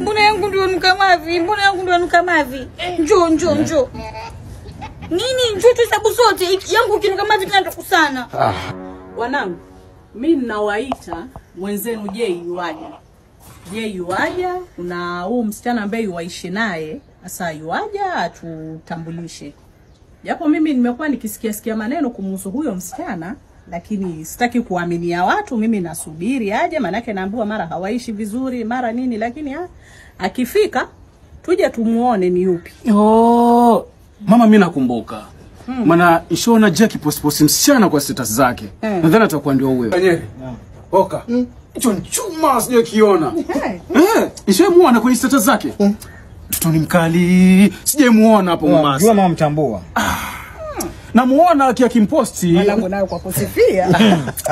Mbona yangu ndio nuka mavi? Mbona yangu ndio nuka mavi? Njoo. Nini njoo tuhesabu sote. Yangu kinuka mavi tunatokusana. Wanangu, mimi ninawaita mwenzenu yuaja, kuna huyu msichana ambaye yuaishi naye, sasa yuaja atutambulishe. Japo mimi nimekuwa nikisikia maneno kumhusu huyo msichana, lakini sitaki kuaminia watu, mimi nasubiri aje, manake naambiwa mara hawaishi vizuri, mara nini, lakini akifika tuje tumuone ni yupi. Mama mimi nakumbuka. Maana ishona Jackie post msichana kwa status zake. Nadhani atakuwa ndio wewe. Kanyeri. Oka. Hicho nchuma sije kiona. Ishemuona kwenye status zake. Mtoto ni mkali. Sijemuona hapo mama. Jua mama mtambua. Namuona akimposti. Mwanangu nayo kwa kusifia.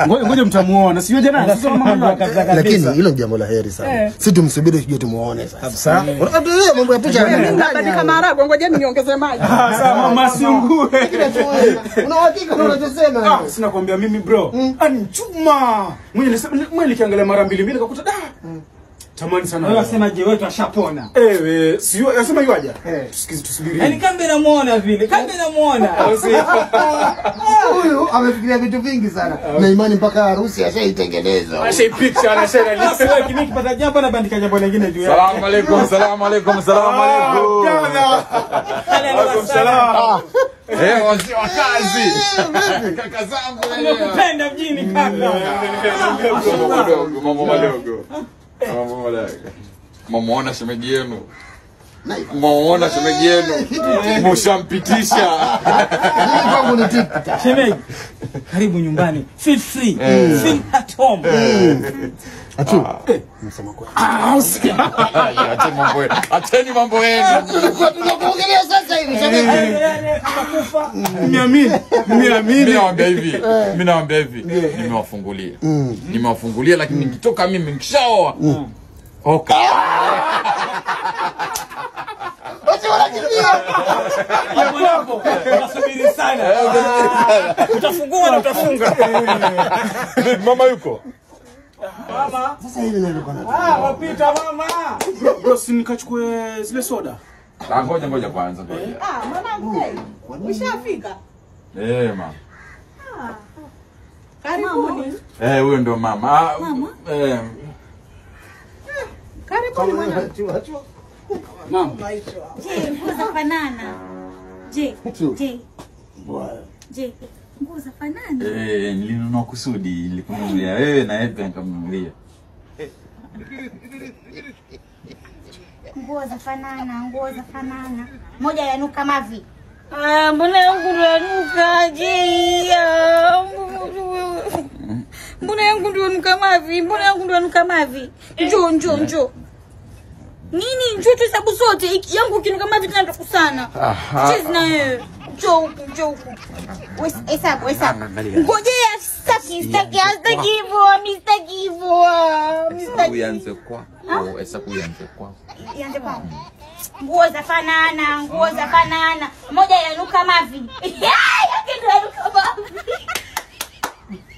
Ngoja mtamuona. Sio jana. Sio mama. Lakini hilo jambo la heri sana. Sisi tumsubiri tuje tumuone sasa. Kabisa. Unajua mambo ya picha Ndani kama Arabu, ngoja niongeze maji. Sawa mama siungue. Una uhakika na unachosema? Sina kwambia mimi bro. Ani chuma. Mwenye nikiangalia mara mbili kakuta tamani sana. Wewe wasema je wetu ashapona. Sio yasema yuaja. Tusikize tusubiri. Yaani kambe namuona vile. Kambe namuona. Huyu amefikiria vitu vingi sana. Na imani mpaka harusi ashaitengeneza. Ashaipicha anashaina Sasa wewe kimi kipata jambo na bandika jambo lingine juu yake. Salamu alaykum, salamu alaykum, salamu alaykum. Alaykum salaam. Wazee wa kazi. Kaka zangu wewe. Nakupenda mjini kaka. Mambo madogo. Mwamuona shemeji yenu. Mwamuona shemeji yenu. Mshampitisha. Mimi kwangu ni tikita. Shemeji. Karibu nyumbani. Feel free. Feel at home. Atu. Msema kwa. Acheni mambo yenu. Tunakuongelea sasa hivi shemeji. Akakufa. Niamini. Mimi naambia hivi. Nimewafungulia lakini nikitoka mimi nikishaoa. Oka. Hapo. Unasubiri sana. Utafungua na utafunga. Mama yuko. Mama. Sasa hivi ndio kana. Wapita mama. Bro, si nikachukue zile soda. Ngoja kwanza. Mwanangu, ushafika? Mama. Karibuni. Huyo ndo mama. Karibuni mwanangu. Mama. Je, nguo za fanana. Je. Nguo za fanana. Nilinunua kusudi, nilikununulia wewe na Eva nikamnunulia. Nguo za fanana. Moja yanuka mavi. Mbona yangu ndio yanuka je? Mbona yangu ndio yanuka mavi? Njoo. Nini njoo tuhesabu sote. Yangu kinuka mavi tunatokusana. Chezi na wewe. Njoo. Hesabu. Ngojea staki hivyo. Uanze kwa. Hesabu uanze kwa. Ianze kwa. Nguo za fanana. Moja yanuka mavi. Yake ndio yanuka mavi.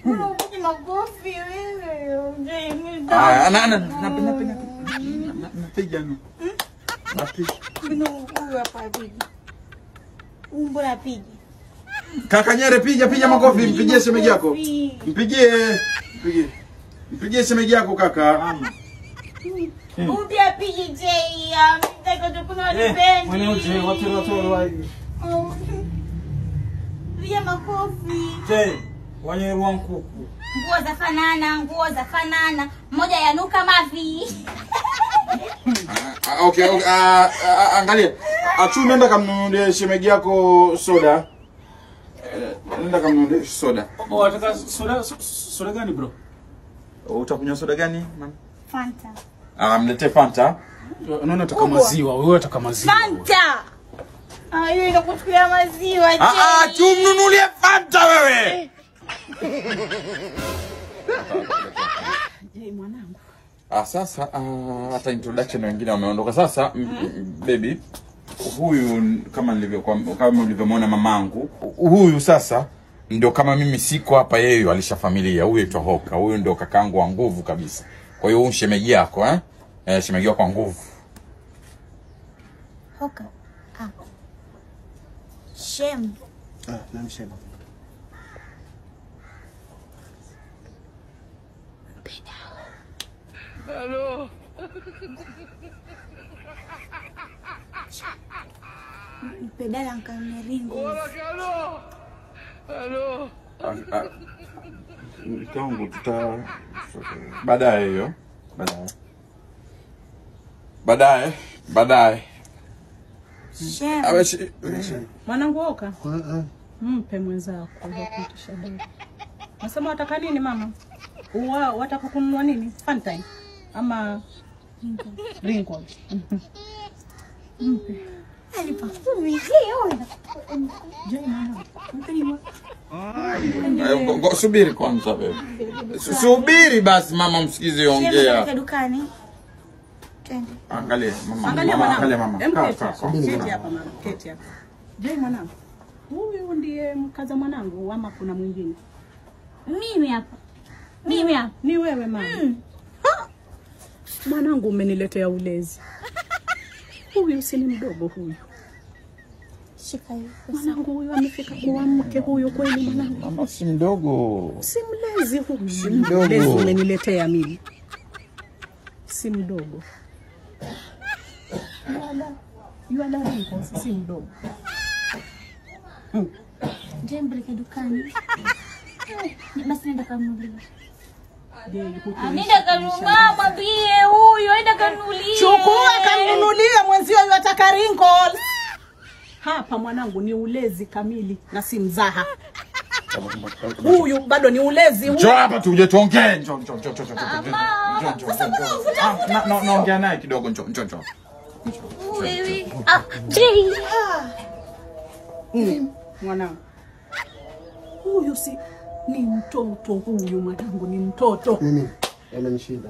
Unapiga makofi wewe. Napiga. Huyu hapa apige. Mbona apige? Kaka Nyere piga makofi, mpigie shemeji yako. Mpigie shemeji yako kaka. Upi apige je? Mtaka tukuna nipendi. Mwenyewe watu Piga makofi. Je, wanye wankuku. Nguo za fanana. Moja yanuka mavi. Okay. Angalia. Achu nenda kamnunulie shemeji yako soda. Nenda kamnunulie soda. Unataka soda gani bro? Utakunywa soda gani mama? Fanta. Mlete Fanta. Unaona nataka maziwa, wewe unataka maziwa. Fanta. Hiyo inakuchukulia maziwa je? Tumnunulie Fanta wewe. Je, mwanangu. Sasa hata introduction wengine wameondoka sasa. Baby, huyu kama nilivyomwona mamangu, huyu sasa ndio kama mimi siko hapa, yeye alishafamilia. Huyu aitwa Hoka, huyu ndio kakaangu wa nguvu kabisa. Kwa hiyo shemeji yako Shemegiwa kwa nguvu. Hoka. Shem. Na Shem. Hello. Pedala nkameringo. Hello. Tangu baadaye hiyo. Baadaye. Shem. Mwanangu Oka. Mpe mwenzako kwa kuitisha dada. Nasema wataka nini mama? Wataka kununua nini? Fantine ama Ringo? Mpe. Subiri kwanza wewe. Subiri basi mama msikize ongea. Dukani. Twende. Angalia mama. Angalia mama. Keti hapa mama. Keti hapa. Je, mwanangu? Huyu ndiye mkaza mwanangu ama kuna mwingine? Mimi hapa. Ni wewe mama. Mwanangu umeniletea ulezi. Huyu si ni mdogo huyu. Shika hiyo. Mwanangu huyu amefika kuwa mke huyu kweli mwanangu. Mama si mdogo. Si mlezi huyu. Si mdogo. Mlezi umeniletea mimi. Si mdogo. Yuala Ringo si mdogo. Jembe dukani. Basi nenda kanunulia. Nenda kanunua mwambie huyu aenda kanunulia. Chukua kanunulia mwenzio yataka Ringo. Hapa mwanangu ni ulezi kamili na si mzaha. Huyu bado ni ulezi huyu. Njoo hapa tuje tuongee. Njoo. Naongea naye kidogo njoo. Wewe. Jay. Mwanangu. Huyu si ni mtoto huyu mwanangu ni mtoto. Nini? Ananishinda.